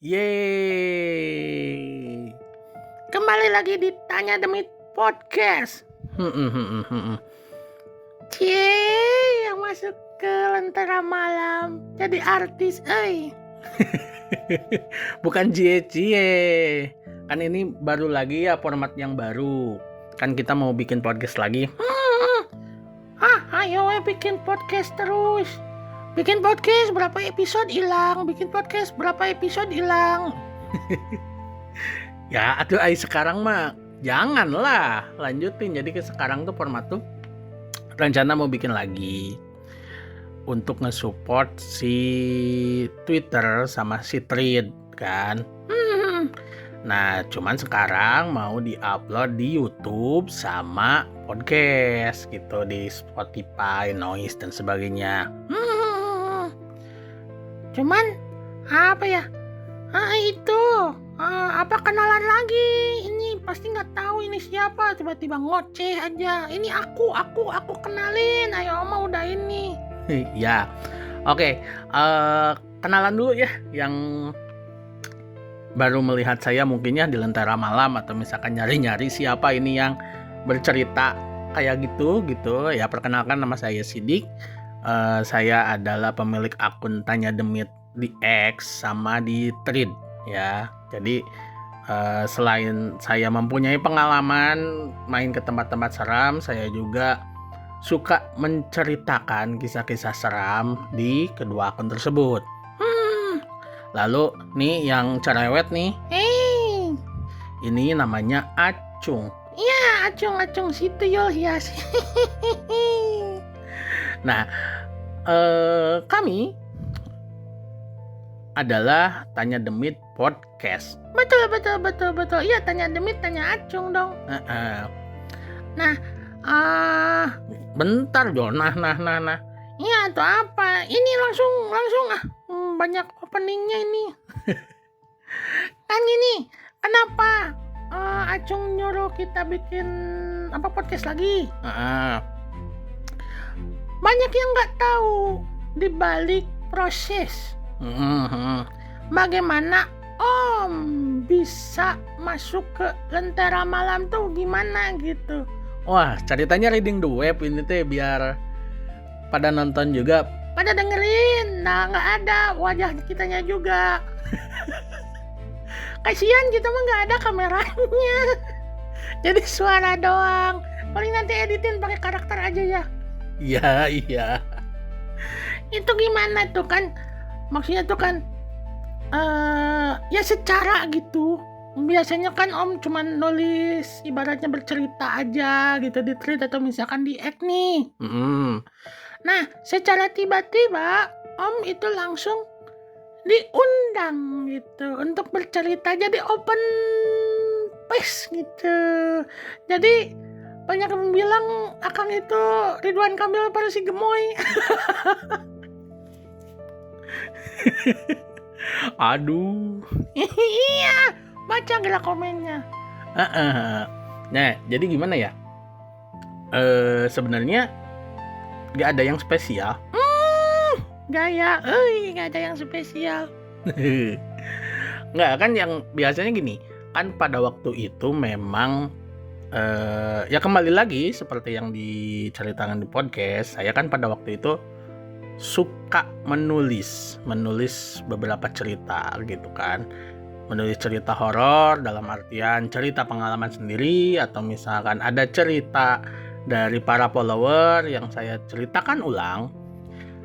Yeay. Kembali lagi di Tanya Demit Podcast. Cie, yang masuk ke Lentera Malam jadi artis, Bukan cie-cie. Kan ini baru lagi ya, format yang baru. Kan kita mau bikin podcast lagi. Ayo bikin podcast terus. Bikin podcast berapa episode hilang. Ya, aduh sekarang mah janganlah lanjutin. Jadi sekarang tuh format tuh rencana mau bikin lagi untuk nge-support si Twitter sama si Thread kan. Nah, cuman sekarang mau di-upload di YouTube sama podcast gitu, di Spotify, Noise dan sebagainya. Cuman apa ya? Apa kenalan lagi? Ini pasti nggak tahu ini siapa, tiba-tiba ngoceh aja. Ini aku kenalin. Ayo Oma udah ini. Ya, oke. Kenalan dulu ya yang baru melihat saya mungkin ya di Lentera Malam atau misalkan nyari-nyari siapa ini yang bercerita kayak gitu. Ya, perkenalkan, nama saya Sidik. Saya adalah pemilik akun Tanya Demit di X sama di Thread ya. Jadi selain saya mempunyai pengalaman main ke tempat-tempat seram, saya juga suka menceritakan kisah-kisah seram di kedua akun tersebut. Lalu nih yang cerewet nih, ini namanya Acung. Iya, Acung si tuyul hias. Nah, kami adalah Tanya Demit Podcast. Betul. Iya, Tanya Demit, Tanya Acung dong. Nah, bentar Jo. Nah. Iya, atau apa? Ini langsung banyak openingnya ini. Kan gini, kenapa Acung nyuruh kita bikin podcast lagi? Banyak yang nggak tahu di balik proses bagaimana Om bisa masuk ke Lentera Malam tuh gimana gitu. Wah, ceritanya reading the web ini teh biar pada nonton juga, pada dengerin. Nah, nggak ada wajah kitanya juga. Kasihan kita mah nggak ada kameranya. Jadi suara doang. Paling nanti editin pakai karakter aja ya. Iya. Itu gimana tuh kan? Maksudnya tuh kan ya secara gitu. Biasanya kan Om cuman nulis, ibaratnya bercerita aja gitu di Thread atau misalkan di X nih. Nah, secara tiba-tiba Om itu langsung diundang gitu untuk bercerita, jadi open space gitu. Jadi banyak yang bilang Akang itu Ridwan Kamil pada si gemoy. Aduh. Iya, baca gerak komennya. Nah, jadi gimana ya? Sebenarnya gak ada yang spesial. Gaya, gak ada yang spesial. Nggak, kan yang biasanya gini, kan pada waktu itu memang ya kembali lagi seperti yang diceritakan di podcast, saya kan pada waktu itu suka menulis beberapa cerita gitu kan. Menulis cerita horor dalam artian cerita pengalaman sendiri, atau misalkan ada cerita dari para follower yang saya ceritakan ulang.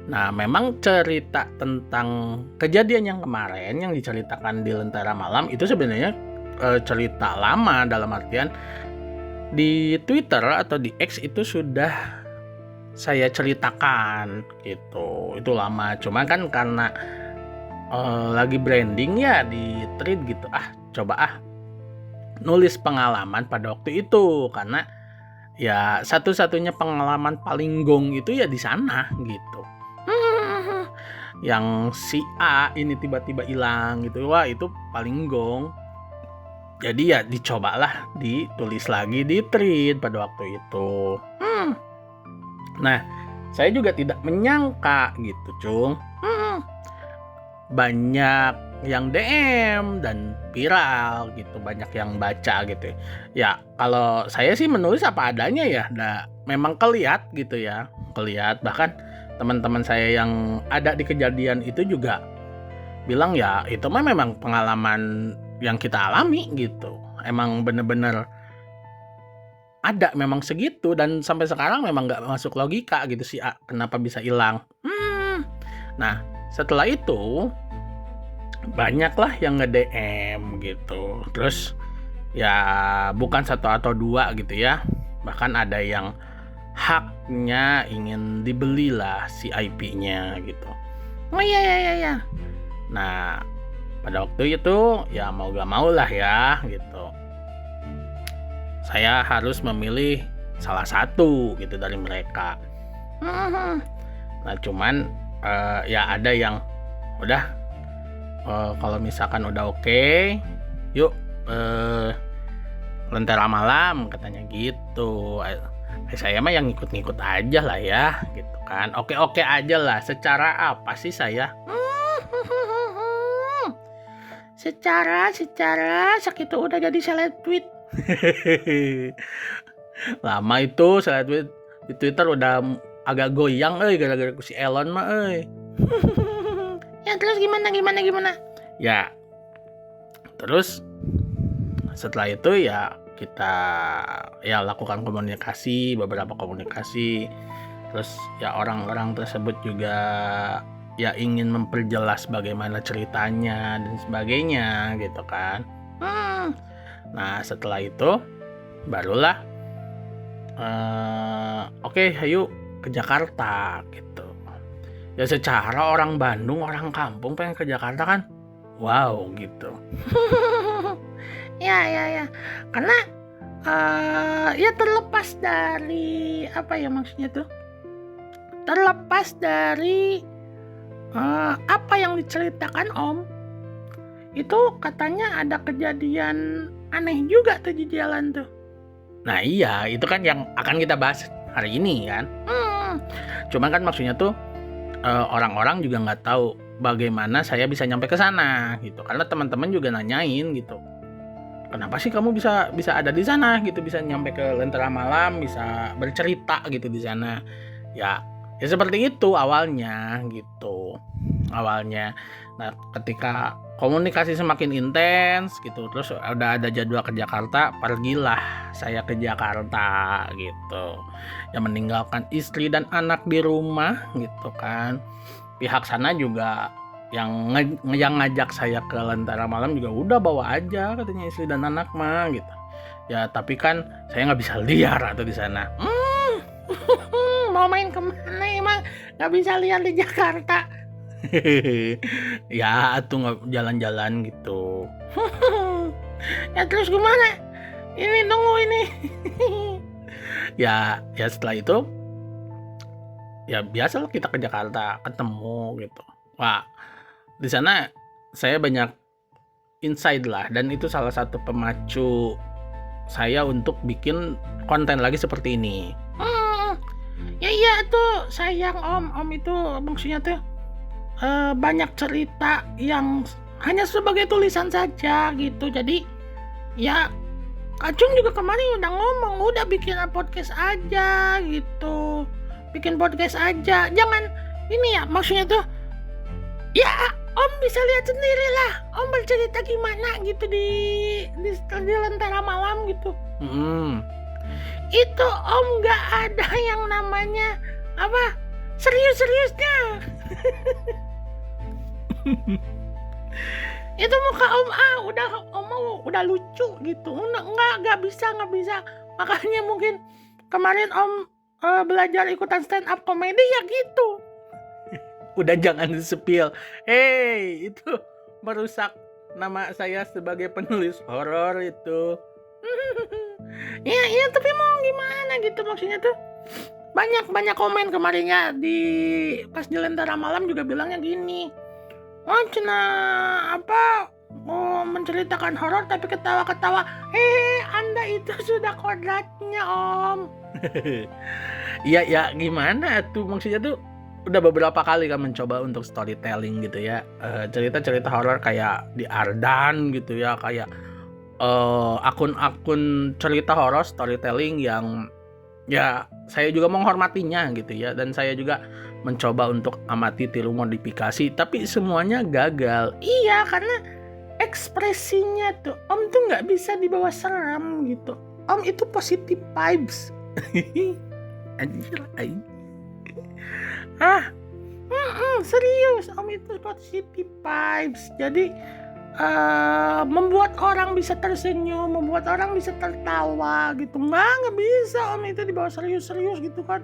Nah, memang cerita tentang kejadian yang kemarin yang diceritakan di Lentera Malam itu sebenarnya cerita lama, dalam artian di Twitter atau di X itu sudah saya ceritakan gitu. Itu lama, cuma kan karena lagi branding ya di Thread gitu, coba nulis pengalaman pada waktu itu, karena ya satu-satunya pengalaman paling gong itu ya di sana gitu. Yang si A ini tiba-tiba hilang gitu, wah itu paling gong. Jadi ya dicobalah ditulis lagi di Thread pada waktu itu. Nah, saya juga tidak menyangka gitu, Cung. banyak yang DM dan viral gitu, banyak yang baca gitu. Ya kalau saya sih menulis apa adanya ya, memang keliat gitu ya, keliat. Bahkan teman-teman saya yang ada di kejadian itu juga bilang ya itu mah memang pengalaman yang kita alami gitu. Emang bener-bener ada memang segitu, dan sampai sekarang memang nggak masuk logika gitu sih kenapa bisa hilang. Nah setelah itu banyaklah yang nge-DM gitu. Terus ya bukan satu atau dua gitu ya, bahkan ada yang haknya ingin dibeli lah si IP-nya gitu. Oh iya. Nah pada waktu itu ya mau gak mau lah ya gitu, saya harus memilih salah satu gitu dari mereka. Nah cuman ya ada yang udah kalau misalkan udah oke, yuk Lentera Malam katanya gitu. Saya mah yang ngikut-ngikut aja lah ya gitu kan. Oke aja lah. Secara apa sih saya? Secara segitu udah jadi seleb tweet. Lama itu seleb tweet di Twitter udah agak goyang gara-gara si Elon mah Ya terus gimana? Ya terus setelah itu ya kita ya lakukan beberapa komunikasi. Terus ya orang-orang tersebut juga ya ingin memperjelas bagaimana ceritanya dan sebagainya gitu kan. Nah setelah itu barulah oke, ayo ke Jakarta gitu. Ya secara orang Bandung, orang kampung pengen ke Jakarta kan, wow gitu. ya karena ya terlepas dari apa ya maksudnya tuh, terlepas dari apa yang diceritakan Om, itu katanya ada kejadian aneh juga tuh di jalan tuh. Nah iya, itu kan yang akan kita bahas hari ini kan. Cuman kan maksudnya tuh orang-orang juga nggak tahu bagaimana saya bisa nyampe ke sana gitu, karena teman-teman juga nanyain gitu, kenapa sih kamu bisa ada di sana gitu, bisa nyampe ke Lentera Malam, bisa bercerita gitu di sana. Ya seperti itu awalnya. Nah ketika komunikasi semakin intens gitu, terus udah ada jadwal ke Jakarta, pergilah saya ke Jakarta gitu. Ya meninggalkan istri dan anak di rumah gitu kan. Pihak sana juga yang ngajak saya ke Lentera Malam juga udah bawa aja katanya istri dan anak mah gitu. Ya tapi kan saya nggak bisa liar atau di sana. Mau main kemana emang nggak bisa liar di Jakarta? Ya tuh nggak jalan-jalan gitu. Ya terus gimana? Ini tunggu ini. ya setelah itu ya biasa lah kita ke Jakarta ketemu gitu. Wah di sana saya banyak insight lah, dan itu salah satu pemacu saya untuk bikin konten lagi seperti ini. Ya iya tuh sayang Om itu maksudnya tuh banyak cerita yang hanya sebagai tulisan saja gitu. Jadi ya Kacung juga kemarin udah ngomong, udah bikin podcast aja gitu, bikin podcast aja, jangan ini ya maksudnya tuh ya Om bisa lihat sendiri lah, Om bercerita gimana gitu di Lentera Malam gitu. Itu Om nggak ada yang namanya apa serius-seriusnya. Itu muka Om udah lucu gitu, nggak bisa. Makanya mungkin kemarin Om belajar ikutan stand up komedi ya gitu. Udah jangan di-spill. Hey, itu merusak nama saya sebagai penulis horor itu. Ya tapi mau gimana gitu maksudnya tuh. Banyak komen kemarinnya pas di Lentera Malam juga bilangnya gini. Cina apa mau menceritakan horor tapi ketawa-ketawa. Anda itu sudah kodratnya Om. Iya ya gimana tuh maksudnya tuh udah beberapa kali kan mencoba untuk storytelling gitu ya, cerita-cerita horor kayak di Ardan gitu ya, kayak akun-akun cerita horor storytelling yang ya saya juga menghormatinya gitu ya, dan saya juga mencoba untuk amati tiru modifikasi, tapi semuanya gagal. Iya, karena ekspresinya tuh Om tuh nggak bisa dibawa seram gitu. Om itu positive vibes. Anjir, serius, Om itu positive vibes. Jadi membuat orang bisa tersenyum, membuat orang bisa tertawa gitu. Nggak bisa Om itu dibawa serius-serius gitu kan.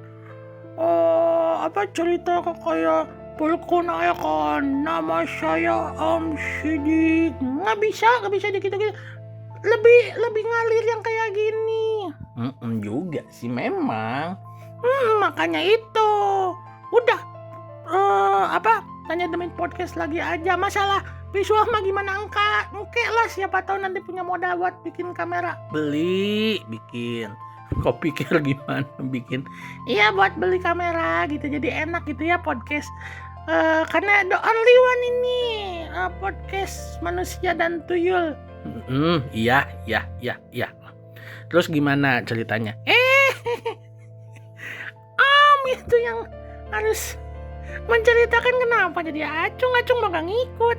Cerita kayak perkenalkan nama saya Om Sidik. Nggak bisa gitu-gitu. Lebih ngalir yang kayak gini. Juga sih memang. Makanya itu. Udah tanya Demit Podcast lagi aja. Masalah visual mah gimana engke lah, siapa tahu nanti punya modal buat bikin kamera. Bikin. Kok pikir gimana bikin? Iya, buat beli kamera gitu, jadi enak gitu ya podcast. Karena the only one ini podcast manusia dan tuyul. Iya. Terus gimana ceritanya? Om itu yang harus menceritakan, kenapa jadi acung bakal ngikut.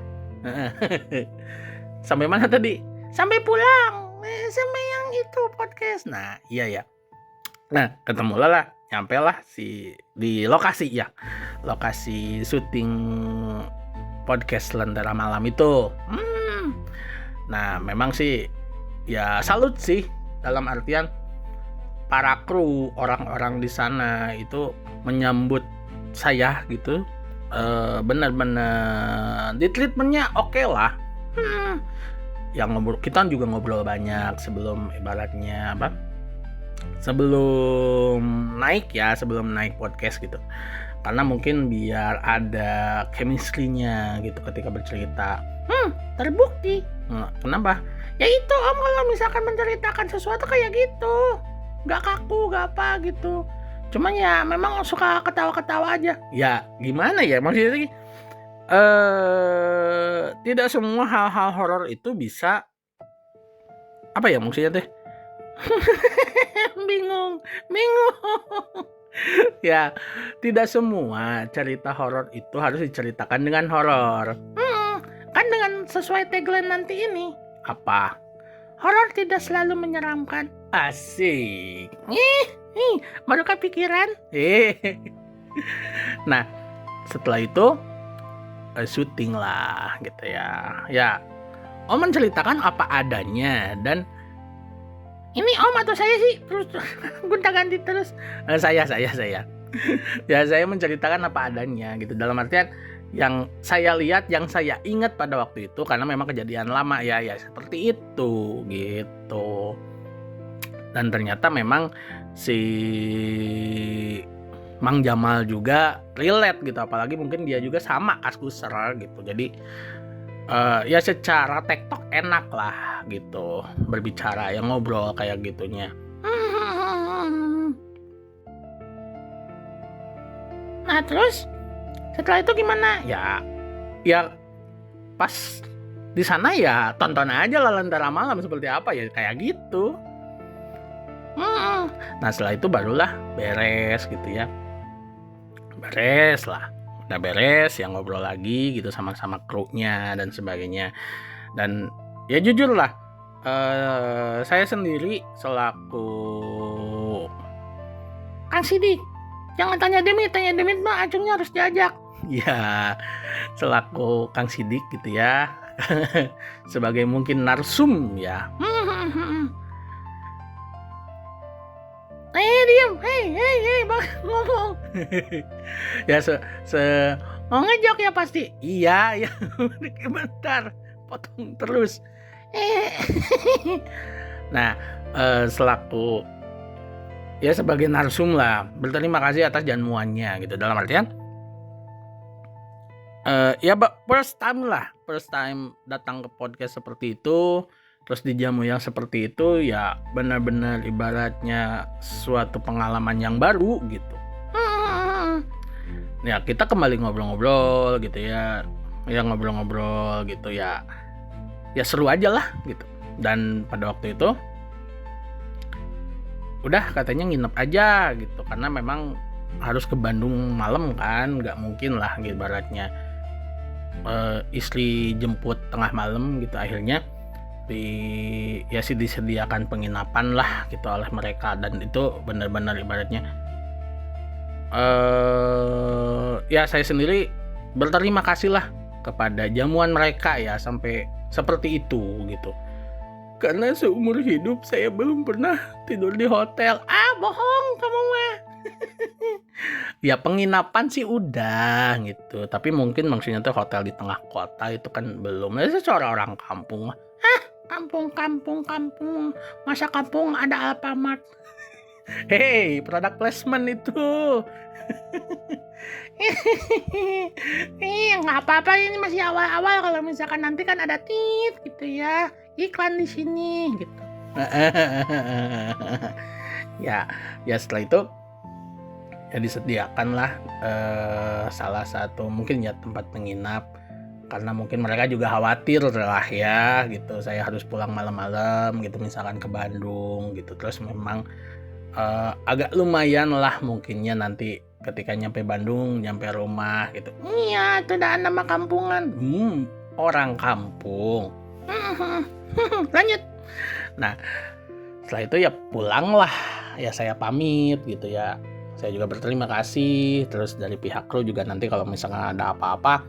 Sampai mana tadi? Sampai pulang. Sampai yang itu podcast. Nah, iya ya. Nah, ketemulah lah, nyampe lah di lokasi ya. Lokasi syuting podcast Lentera Malam itu. Nah, memang sih ya salut sih, dalam artian para kru, orang-orang di sana itu menyambut saya gitu. Benar-benar di treatmentnya oke lah. Yang ngobrol, kita juga ngobrol banyak sebelum ibaratnya sebelum naik podcast gitu, karena mungkin biar ada chemistry-nya gitu ketika bercerita. Terbukti. Kenapa? Ya itu Om, kalau misalkan menceritakan sesuatu kayak gitu, nggak kaku, nggak apa gitu. Cuman ya memang suka ketawa-ketawa aja. Ya gimana ya, maksudnya tidak semua hal-hal horor itu bisa maksudnya teh. bingung ya, tidak semua cerita horor itu harus diceritakan dengan horor. Kan dengan sesuai tagline nanti ini, horor tidak selalu menyeramkan. Asik. Baru kepikiran. Nah, setelah itu syuting lah gitu ya. Ya, Om menceritakan apa adanya, dan ini Om atau saya sih terus gonta-ganti terus. Saya. Ya, saya menceritakan apa adanya gitu, dalam artian yang saya lihat, yang saya ingat pada waktu itu, karena memang kejadian lama ya seperti itu gitu. Dan ternyata memang si Mang Jamal juga relate gitu, apalagi mungkin dia juga sama kaskuser gitu. Jadi ya secara tektok enak lah gitu berbicara, yang ngobrol kayak gitunya. Nah, terus setelah itu gimana? Ya pas di sana ya tonton aja lah Lentera Malam seperti apa ya, kayak gitu. Nah, setelah itu barulah beres gitu ya. Udah beres, yang ngobrol lagi gitu sama krunya dan sebagainya. Dan ya jujur lah, saya sendiri selaku Kang Sidik, jangan tanya Demit mah acungnya harus diajak. Ya, selaku Kang Sidik gitu ya. Sebagai mungkin narsum ya. Diam. Hey, Bang, ngomong. Ya mau ngejok ya pasti. Iya. Bentar, potong terus. Nah, selaku ya sebagai narsum lah, berterima kasih atas jamuannya gitu, dalam artian ya first time datang ke podcast seperti itu, terus dijamu yang seperti itu, ya benar-benar ibaratnya suatu pengalaman yang baru gitu. Ya kita kembali ngobrol-ngobrol gitu ya. Ya ngobrol-ngobrol gitu ya. Ya seru aja lah gitu. Dan pada waktu itu udah katanya nginep aja gitu, karena memang harus ke Bandung malam kan, nggak mungkin lah gitu ibaratnya istri jemput tengah malam gitu. Akhirnya disediakan penginapan lah gitu oleh mereka, dan itu benar-benar ibaratnya ya saya sendiri berterima kasih lah kepada jamuan mereka ya, sampai seperti itu gitu. Karena seumur hidup saya belum pernah tidur di hotel. Bohong kamu mah. Ya penginapan sih udah gitu, tapi mungkin maksudnya tuh hotel di tengah kota itu kan belum. Saya seorang orang kampung mah. Kampung. Masa kampung ada Alfamart? Hey, product placement itu. Nggak apa-apa, ini masih awal-awal. Kalau misalkan nanti kan ada tit gitu ya, iklan di sini gitu. ya setelah itu ya disediakan lah salah satu mungkin ya tempat menginap, karena mungkin mereka juga khawatir lah ya gitu, saya harus pulang malam-malam gitu misalkan ke Bandung gitu. Terus memang agak lumayan lah mungkinnya nanti ketika nyampe Bandung, nyampe rumah gitu. Iya, itu dah nama kampungan. Orang kampung. Lanjut. Nah, setelah itu ya pulang lah. Ya saya pamit gitu ya. Saya juga berterima kasih. Terus dari pihak kru juga nanti kalau misalnya ada apa-apa,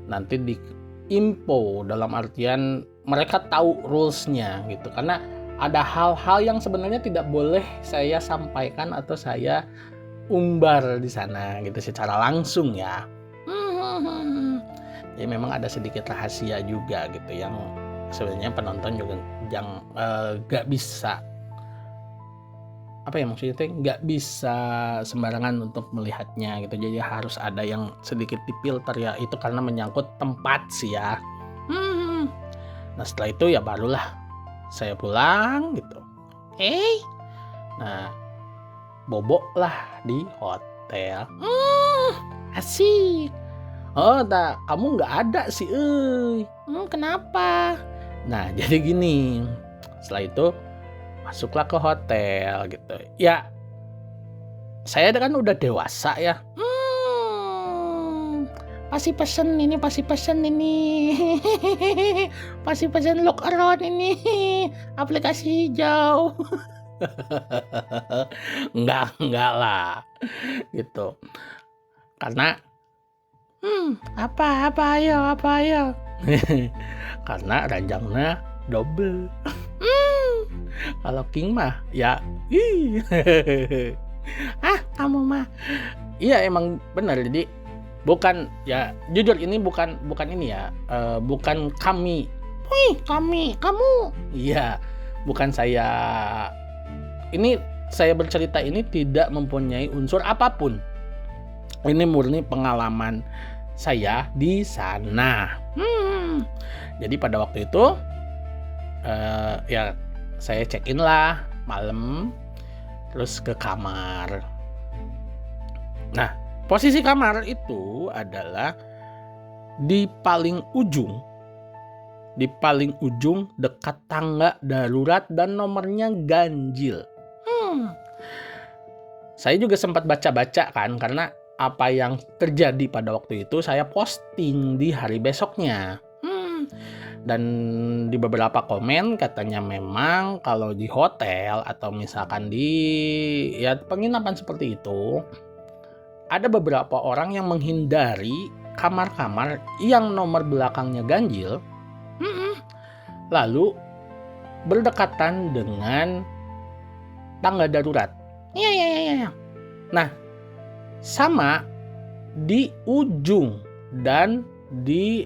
nanti di info, dalam artian mereka tahu rules-nya gitu. Karena ada hal-hal yang sebenarnya tidak boleh saya sampaikan atau saya umbar di sana gitu secara langsung ya. Jadi memang ada sedikit rahasia juga gitu yang sebenarnya penonton juga yang gak bisa, apa ya maksudnya tuh, gak bisa sembarangan untuk melihatnya gitu. Jadi harus ada yang sedikit difilter ya, itu karena menyangkut tempat sih ya. Nah setelah itu ya barulah saya pulang gitu. Nah bobok lah di hotel. Asik. Oh, kamu nggak ada sih, kenapa? Nah, jadi gini. Setelah itu masuklah ke hotel gitu. Ya, saya kan udah dewasa ya. Pasti pesen ini. Pasti pesen look around ini. Aplikasi hijau. enggak lah gitu, karena apa ayo karena ranjangnya double. Kalau king mah ya kamu mah iya emang benar. Jadi bukan ya, jujur ini bukan ini ya, bukan kamu iya, bukan saya. Ini saya bercerita ini tidak mempunyai unsur apapun. Ini murni pengalaman saya di sana. Jadi pada waktu itu ya saya check in lah malam, terus ke kamar. Nah posisi kamar itu adalah di paling ujung dekat tangga darurat dan nomornya ganjil. Saya juga sempat baca-baca kan, karena apa yang terjadi pada waktu itu saya posting di hari besoknya. Dan di beberapa komen katanya memang kalau di hotel atau misalkan di ya penginapan seperti itu, ada beberapa orang yang menghindari kamar-kamar yang nomor belakangnya ganjil, lalu berdekatan dengan tangga darurat. Iya. Nah, sama di ujung dan di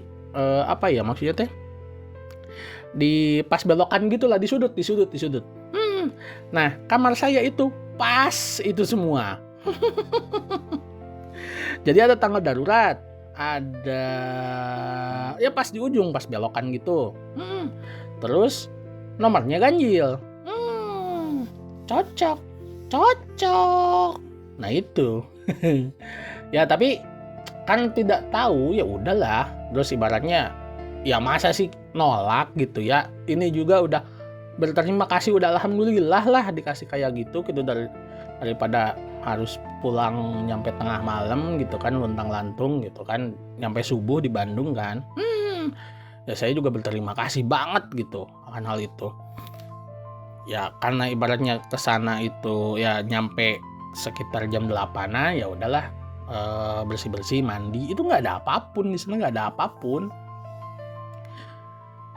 maksudnya teh di pas belokan gitulah, di sudut. Nah, kamar saya itu pas itu semua. Jadi ada tangga darurat, ada ya pas di ujung, pas belokan gitu. Terus nomornya ganjil. Cocok. Nah itu. Ya tapi kan tidak tahu, ya udahlah. Terus ibaratnya ya masa sih nolak gitu ya. Ini juga udah berterima kasih, udah alhamdulillah lah dikasih kayak gitu daripada harus pulang nyampe tengah malam gitu kan, luntang-lantung gitu kan, nyampe subuh di Bandung kan. Ya saya juga berterima kasih banget gitu akan hal itu. Ya karena ibaratnya kesana itu ya nyampe sekitar jam 8-an, ya udahlah, bersih-bersih, mandi, itu nggak ada apapun di sana, nggak ada apapun.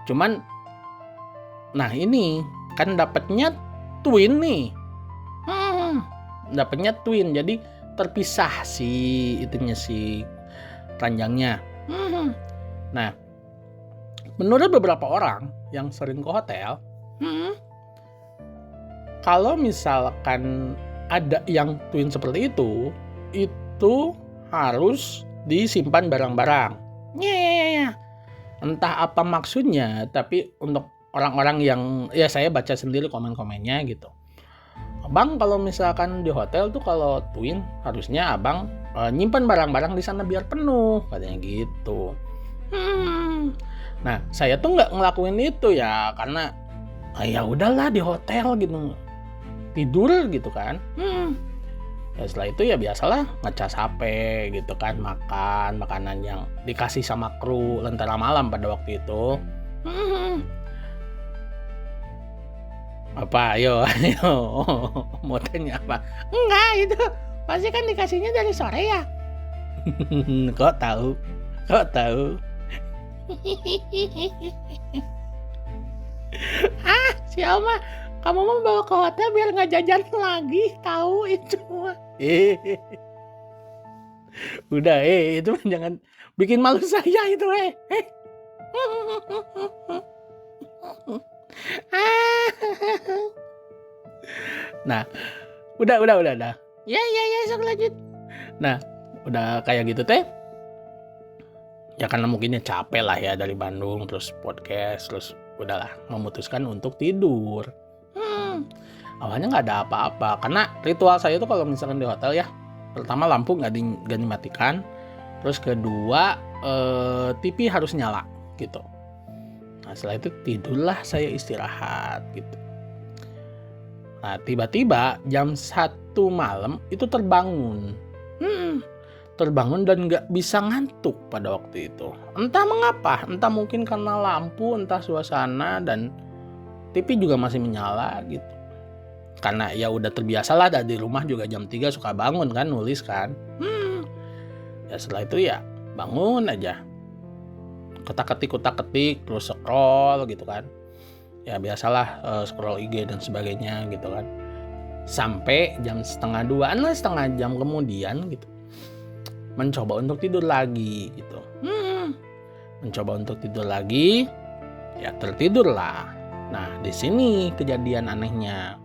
Cuman nah ini kan dapatnya twin nih. Dapatnya twin, jadi terpisah si ranjangnya. Nah, menurut beberapa orang yang sering ke hotel, kalau misalkan ada yang twin seperti itu harus disimpan barang-barang. Ya. Entah apa maksudnya, tapi untuk orang-orang yang ya saya baca sendiri komen-komennya gitu. Abang kalau misalkan di hotel tuh kalau twin harusnya abang nyimpan barang-barang di sana biar penuh, katanya gitu. Nah saya tuh nggak ngelakuin itu ya karena ya udahlah di hotel gitu, tidur gitu kan. Ya setelah itu ya biasalah ngecas HP gitu kan, makan makanan yang dikasih sama kru Lentera Malam pada waktu itu. Apa? Ayo. Mau tanya apa? Enggak, itu pasti kan dikasihnya dari sore ya. Kok tahu? Si Alma, kamu mau bawa ke hotel biar nggak jajan lagi, tahu itu mah. Udah, itu jangan bikin malu saya itu, Nah, udah. Ya, sok lanjut. Nah, udah kayak gitu teh. Ya karena mungkinnya capek lah ya dari Bandung, terus podcast, terus udahlah memutuskan untuk tidur. Awalnya nggak ada apa-apa, karena ritual saya tuh kalau misalkan di hotel ya, pertama lampu nggak dimatikan, terus kedua TV harus nyala gitu. Nah setelah itu tidurlah saya, istirahat gitu. Nah tiba-tiba jam 1 malam itu terbangun dan nggak bisa ngantuk pada waktu itu. Entah mengapa, entah mungkin karena lampu, entah suasana, dan TV juga masih menyala gitu. Karena ya udah terbiasa lah dari rumah juga jam 3 suka bangun kan, nulis kan. Ya setelah itu ya bangun aja, ketik terus scroll gitu kan. Ya biasalah scroll IG dan sebagainya gitu kan. Sampai jam 1:30 lah, setengah jam kemudian gitu, mencoba untuk tidur lagi gitu. Ya tertidurlah. Nah di sini kejadian anehnya.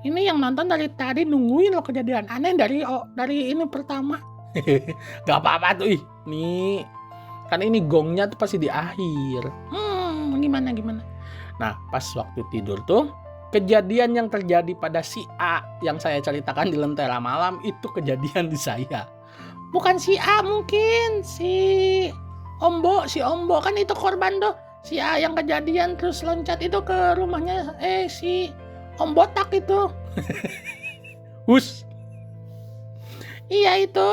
Ini yang nonton dari tadi nungguin lo kejadian aneh dari ini pertama. Gak apa-apa tuh, nih kan ini gongnya tuh pasti di akhir. Gimana? Nah pas waktu tidur tuh, kejadian yang terjadi pada si A yang saya ceritakan di Lentera Malam itu kejadian di saya. Bukan si A, mungkin si Ombo kan itu korban tuh. Si A yang kejadian terus loncat itu ke rumahnya si Om Botak itu. Iya itu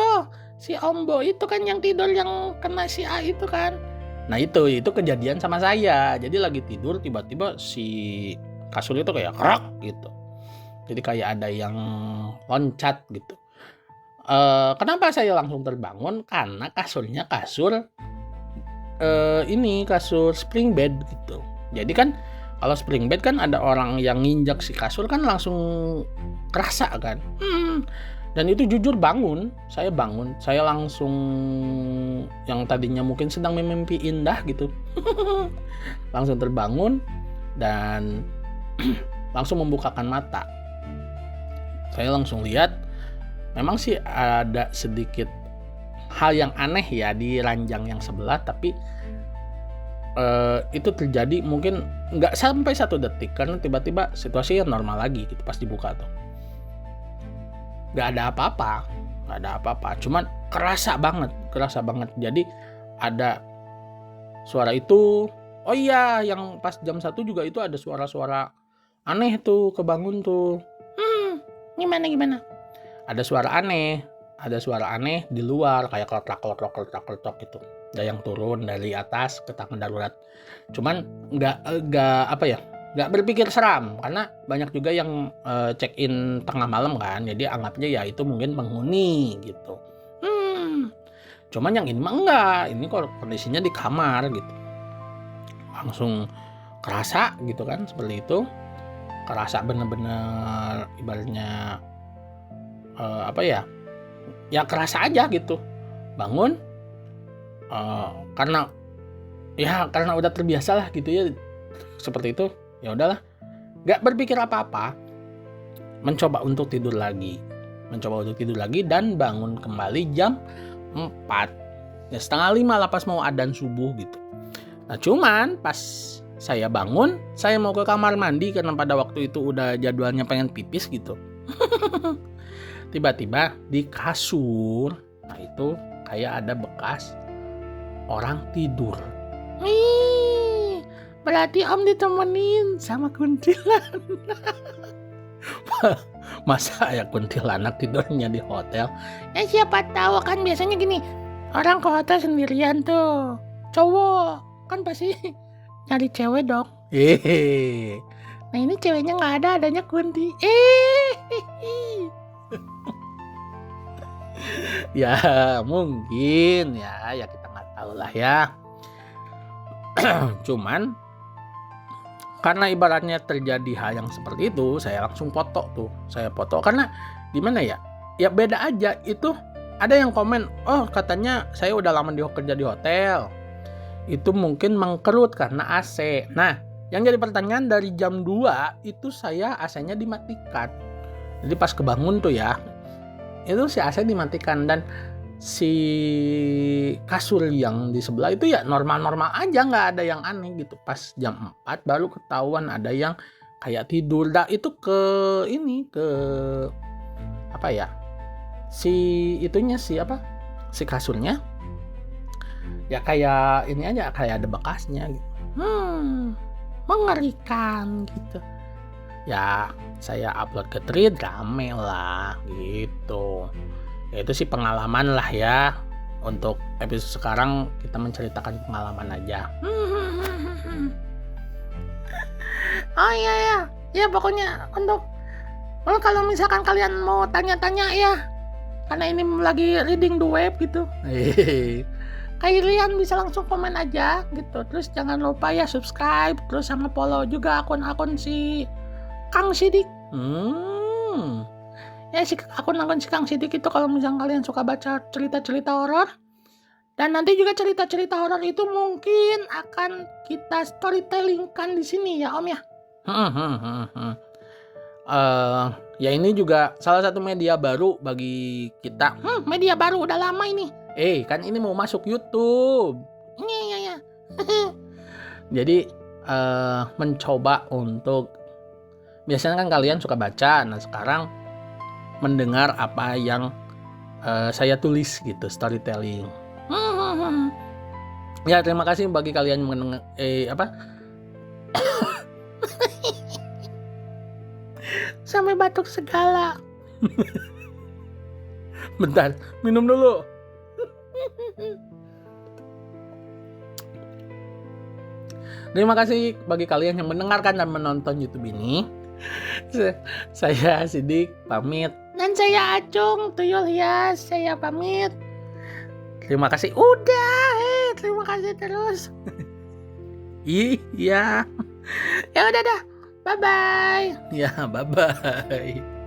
si Ombo itu kan yang tidur, yang kena si A itu kan. Nah itu kejadian sama saya. Jadi lagi tidur tiba-tiba si kasur itu kayak kerak gitu. Jadi kayak ada yang loncat gitu. Kenapa saya langsung terbangun? Karena kasurnya kasur spring bed gitu. Jadi kan kalau spring bed kan ada orang yang nginjak si kasur kan langsung kerasa kan. Dan itu jujur saya langsung, yang tadinya mungkin sedang mimpi indah gitu. Langsung terbangun dan langsung membukakan mata. Saya langsung lihat, memang sih ada sedikit hal yang aneh ya di ranjang yang sebelah, tapi itu terjadi mungkin nggak sampai 1 detik karena tiba-tiba situasinya normal lagi gitu pas dibuka tuh. Nggak ada apa-apa, nggak ada apa-apa. Cuman kerasa banget. Jadi ada suara itu. Oh iya, yang pas jam 1 juga itu ada suara-suara aneh tuh, kebangun tuh. Gimana? Ada suara aneh di luar, kayak kletak gitu. Ada yang turun dari atas ke tangga darurat. Cuman nggak berpikir seram, karena banyak juga yang check in tengah malam kan, jadi anggapnya ya itu mungkin penghuni gitu. Cuman yang ini mah enggak, ini kondisinya di kamar gitu, langsung kerasa gitu kan, seperti itu. Kerasa bener-bener ibaratnya ya kerasa aja gitu. Bangun karena udah terbiasa lah gitu ya, seperti itu. Ya udahlah, nggak berpikir apa-apa, mencoba untuk tidur lagi dan bangun kembali jam 4 ya, 4:30 lah, pas mau adzan subuh gitu. Nah cuman pas saya bangun, saya mau ke kamar mandi karena pada waktu itu udah jadwalnya pengen pipis gitu. Tiba-tiba di kasur, nah itu kayak ada bekas orang tidur. Berarti Om ditemenin sama kuntilanak. Masa ya kuntilanak tidurnya di hotel? Ya siapa tahu kan, biasanya gini, orang ke hotel sendirian tuh, cowok kan pasti nyari cewek dong. Nah ini ceweknya nggak ada, adanya Kunti. Ya mungkin ya kita nggak tahu lah ya. Cuman karena ibaratnya terjadi hal yang seperti itu, saya langsung foto karena gimana ya? Ya beda aja itu. Ada yang komen, oh katanya saya udah lama kerja di hotel, itu mungkin mengkerut karena AC. Nah, yang jadi pertanyaan, dari jam 2 itu saya AC-nya dimatikan. Jadi pas kebangun tuh ya, itu si AC dimatikan, dan si kasur yang di sebelah itu ya normal-normal aja, nggak ada yang aneh gitu. Pas jam 4 baru ketahuan ada yang kayak tidur. Nah itu si kasurnya ya kayak ini aja, kayak ada bekasnya gitu. Mengerikan gitu. Ya saya upload ke Thread, rame lah gitu. Ya itu sih pengalaman lah ya. Untuk episode sekarang kita menceritakan pengalaman aja. Oh iya ya pokoknya kalau misalkan kalian mau tanya-tanya ya, karena ini lagi reading the web gitu, kalian bisa langsung komen aja gitu. Terus jangan lupa ya subscribe, terus sama follow juga akun-akun si Kang Sidik. Ya si akun-akun si Kang Sidik itu, kalau misalnya kalian suka baca cerita-cerita horor, dan nanti juga cerita-cerita horor itu mungkin akan kita storytellingkan di sini ya Om ya. Ya ini juga salah satu media baru bagi kita. Media baru udah lama ini. Kan ini mau masuk YouTube. Iya. Jadi mencoba untuk, biasanya kan kalian suka baca, nah sekarang mendengar apa yang saya tulis gitu, storytelling. Ya terima kasih bagi kalian yang mendengar sampai batuk segala. Bentar, minum dulu. Terima kasih bagi kalian yang mendengarkan dan menonton YouTube ini. Saya Sidik pamit. Dan saya Acung Tuyul Hias, saya pamit. Terima kasih. Terima kasih terus. Iya. Ya udah dah. Bye-bye. Ya, bye-bye.